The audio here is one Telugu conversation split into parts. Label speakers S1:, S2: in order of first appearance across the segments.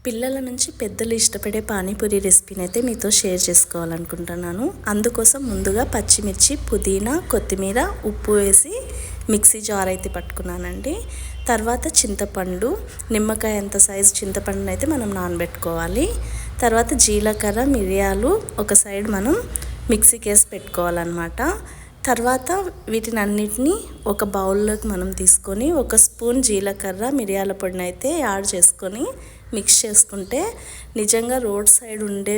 S1: పిల్లల నుంచి పెద్దలు ఇష్టపడే పానీపూరి రెసిపీని అయితే మీతో షేర్ చేసుకోవాలనుకుంటున్నాను. అందుకోసం ముందుగా పచ్చిమిర్చి, పుదీనా, కొత్తిమీర, ఉప్పు వేసి మిక్సీ జార్ అయితే పట్టుకున్నానండి. తర్వాత చింతపండు, నిమ్మకాయ అంత సైజు చింతపండుని అయితే మనం నానబెట్టుకోవాలి. తర్వాత జీలకర్ర, మిరియాలు ఒక సైడ్ మనం మిక్సీకి వేసి పెట్టుకోవాలన్నమాట. తర్వాత వీటిని అన్నిటినీ ఒక బౌల్లోకి మనం తీసుకొని ఒక స్పూన్ జీలకర్ర, మిరియాల పొడిని అయితే యాడ్ చేసుకొని మిక్స్ చేసుకుంటే నిజంగా రోడ్ సైడ్ ఉండే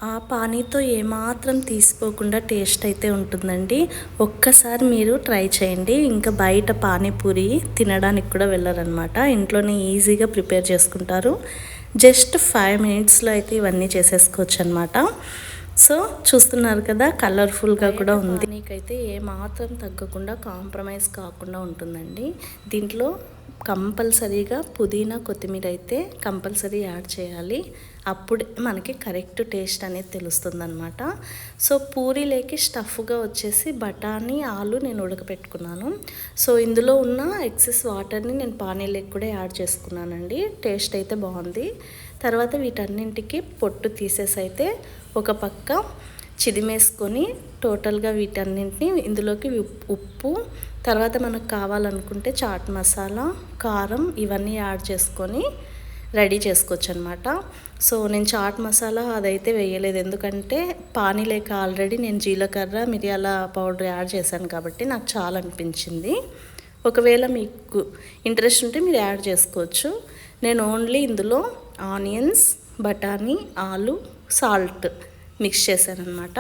S1: ఆ పానీతో ఏమాత్రం తీసిపోకుండా టేస్ట్ అయితే ఉంటుందండి. ఒక్కసారి మీరు ట్రై చేయండి. ఇంకా బయట పానీపూరి తినడానికి కూడా వెళ్ళరనమాట. ఇంట్లోనే ఈజీగా ప్రిపేర్ చేసుకుంటారు. జస్ట్ 5 మినిట్స్లో అయితే ఇవన్నీ చేసేసుకోవచ్చు అనమాట. సో చూస్తున్నారు కదా, కలర్ఫుల్గా కూడా ఉంది. నీకైతే ఏమాత్రం తగ్గకుండా కాంప్రమైజ్ కాకుండా ఉంటుందండి. దీంట్లో కంపల్సరీగా పుదీనా, కొత్తిమీర అయితే కంపల్సరీ యాడ్ చేయాలి. అప్పుడే మనకి కరెక్ట్ టేస్ట్ అనేది తెలుస్తుంది అనమాట. సో పూరీలోకి స్టఫ్గా వచ్చేసి బఠానీ, ఆలు నేను ఉడకపెట్టుకున్నాను. సో ఇందులో ఉన్న ఎక్సెస్ వాటర్ని నేను పానీలోకి కూడా యాడ్ చేసుకున్నానండి. టేస్ట్ అయితే బాగుంది. తర్వాత వీటన్నింటికి పొట్టు తీసేసి అయితే ఒక పక్క చిదిమేసుకొని టోటల్గా వీటన్నింటినీ ఇందులోకి ఉప్పు, తర్వాత మనకు కావాలనుకుంటే చాట్ మసాలా, కారం ఇవన్నీ యాడ్ చేసుకొని రెడీ చేసుకోవచ్చు అనమాట. సో నేను చాట్ మసాలా అదైతే వేయలేదు, ఎందుకంటే పానీలేక ఆల్రెడీ నేను జీలకర్ర, మిరియాల పౌడర్ యాడ్ చేశాను కాబట్టి నాకు చాలా అనిపించింది. ఒకవేళ మీకు ఇంట్రెస్ట్ ఉంటే మీరు యాడ్ చేసుకోవచ్చు. నేను ఓన్లీ ఇందులో ఆనియన్స్, బఠానీ, ఆలు, సాల్ట్ మిక్స్ చేశాను అనమాట.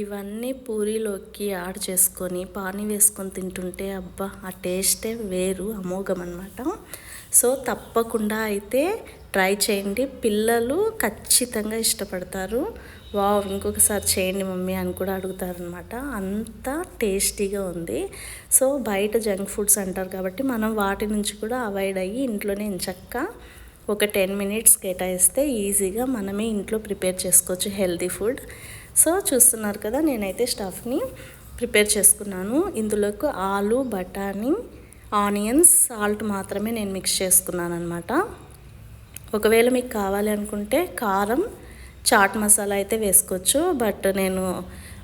S1: ఇవన్నీ పూరీలోకి యాడ్ చేసుకొని పానీ వేసుకొని తింటుంటే అబ్బా ఆ టేస్టే వేరు, అమోఘం అనమాట. సో తప్పకుండా అయితే ట్రై చేయండి. పిల్లలు ఖచ్చితంగా ఇష్టపడతారు. వావ్ ఇంకొకసారి చేయండి మమ్మీ అని కూడా అడుగుతారనమాట. అంత టేస్టీగా ఉంది. సో బయట జంక్ ఫుడ్స్ అంటారు కాబట్టి మనం వాటి నుంచి కూడా అవాయిడ్ అయ్యి ఇంట్లోనే ఎంచక్కా ఒక 10 మినిట్స్ కేటాయిస్తే ఈజీగా మనమే ఇంట్లో ప్రిపేర్ చేసుకోవచ్చు హెల్తీ ఫుడ్. సో చూస్తున్నారు కదా, నేనైతే స్టఫ్ని ప్రిపేర్ చేసుకున్నాను. ఇందులోకి ఆలు, బఠానీ, ఆనియన్స్, సాల్ట్ మాత్రమే నేను మిక్స్ చేసుకున్నాను అనమాట. ఒకవేళ మీకు కావాలి అనుకుంటే కారం, చాట్ మసాలా అయితే వేసుకోవచ్చు, బట్ నేను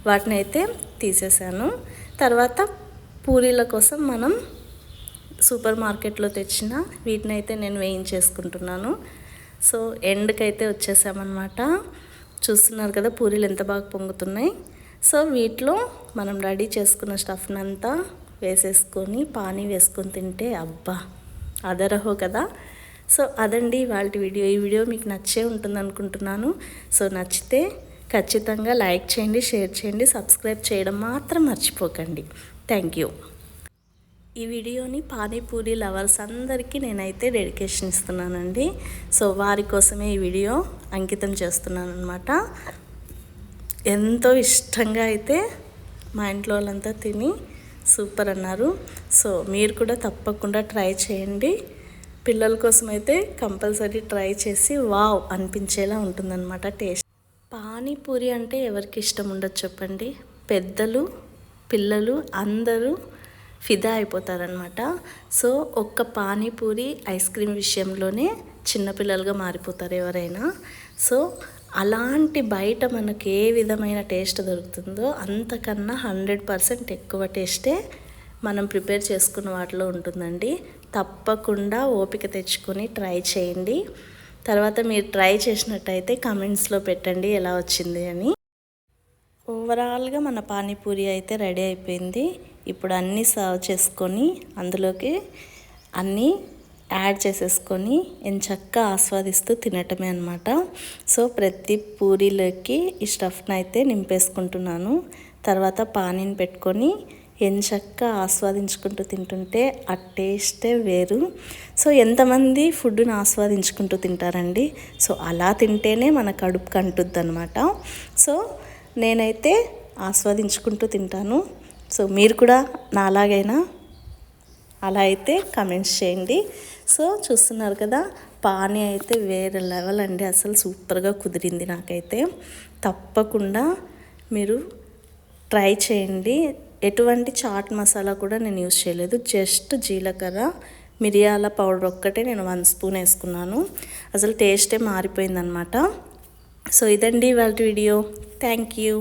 S1: వాటిని అయితే తీసేసాను. తర్వాత పూరీల కోసం మనం సూపర్ మార్కెట్లో తెచ్చిన వీటిని అయితే నేను వేయించేసుకుంటున్నాను. సో ఎండ్కి అయితే వచ్చేసామన్నమాట. చూస్తున్నారు కదా పూరీలు ఎంత బాగా పొంగుతున్నాయి. సో వీటిలో మనం రెడీ చేసుకున్న స్టఫ్ని అంతా వేసేసుకొని పానీ వేసుకొని తింటే అబ్బా అదరహో కదా. సో అదండి ఇవాళ వీడియో. ఈ వీడియో మీకు నచ్చే ఉంటుంది అనుకుంటున్నాను. సో నచ్చితే ఖచ్చితంగా లైక్ చేయండి, షేర్ చేయండి, సబ్స్క్రైబ్ చేయడం మాత్రం మర్చిపోకండి. Thank you. ఈ వీడియోని పానీపూరి లవర్స్ అందరికీ నేనైతే డెడికేషన్ ఇస్తున్నానండి. సో వారి కోసమే ఈ వీడియో అంకితం చేస్తున్నాను అనమాట. ఎంతో ఇష్టంగా అయితే మా ఇంట్లో వాళ్ళంతా తిని సూపర్ అన్నారు. సో మీరు కూడా తప్పకుండా ట్రై చేయండి. పిల్లల కోసం అయితే కంపల్సరీ ట్రై చేసి వావ్ అనిపించేలా ఉంటుందన్నమాట టేస్ట్. పానీపూరి అంటే ఎవరికి ఇష్టం ఉండదు చెప్పండి. పెద్దలు, పిల్లలు అందరూ ఫిదా అయిపోతారనమాట. సో ఒక్క పానీపూరి, ఐస్ క్రీమ్ విషయంలోనే చిన్నపిల్లలుగా మారిపోతారు ఎవరైనా. సో అలాంటి బయట మనకు ఏ విధమైన టేస్ట్ దొరుకుతుందో అంతకన్నా 100% ఎక్కువ టేస్టే మనం ప్రిపేర్ చేసుకున్న వాటిలో ఉంటుందండి. తప్పకుండా ఓపిక తెచ్చుకొని ట్రై చేయండి. తర్వాత మీరు ట్రై చేసినట్టయితే కమెంట్స్లో పెట్టండి ఎలా వచ్చింది అని. ఓవరాల్గా మన పానీపూరి అయితే రెడీ అయిపోయింది. ఇప్పుడు అన్నీ సర్వ్ చేసుకొని అందులోకి అన్నీ యాడ్ చేసేసుకొని ఎంచక్కా ఆస్వాదిస్తూ తినటమే అనమాట. సో ప్రతి పూరీలోకి ఈ స్టఫ్ని అయితే నింపేసుకుంటున్నాను. తర్వాత పానీని పెట్టుకొని ఎంచక్కా ఆస్వాదించుకుంటూ తింటుంటే ఆ టేస్టే వేరు. సో ఎంతమంది ఫుడ్ని ఆస్వాదించుకుంటూ తింటారండి. సో అలా తింటేనే మన కడుపుకి అంటుద్ది అనమాట. సో నేనైతే ఆస్వాదించుకుంటూ తింటాను. సో మీరు కూడా నాలాగైనా అలా అయితే కమెంట్స్ చేయండి. సో చూస్తున్నారు కదా, పానీ అయితే వేరే లెవెల్ అండి. అసలు సూపర్గా కుదిరింది నాకైతే. తప్పకుండా మీరు ట్రై చేయండి. ఎటువంటి చాట్ మసాలా కూడా నేను యూజ్ చేయలేదు. జస్ట్ జీలకర్ర, మిరియాల పౌడర్ ఒక్కటే నేను 1 స్పూన్ వేసుకున్నాను. అసలు టేస్టే మారిపోయిందనమాట. సో ఇదండి ఇవాళ వీడియో. Thank you.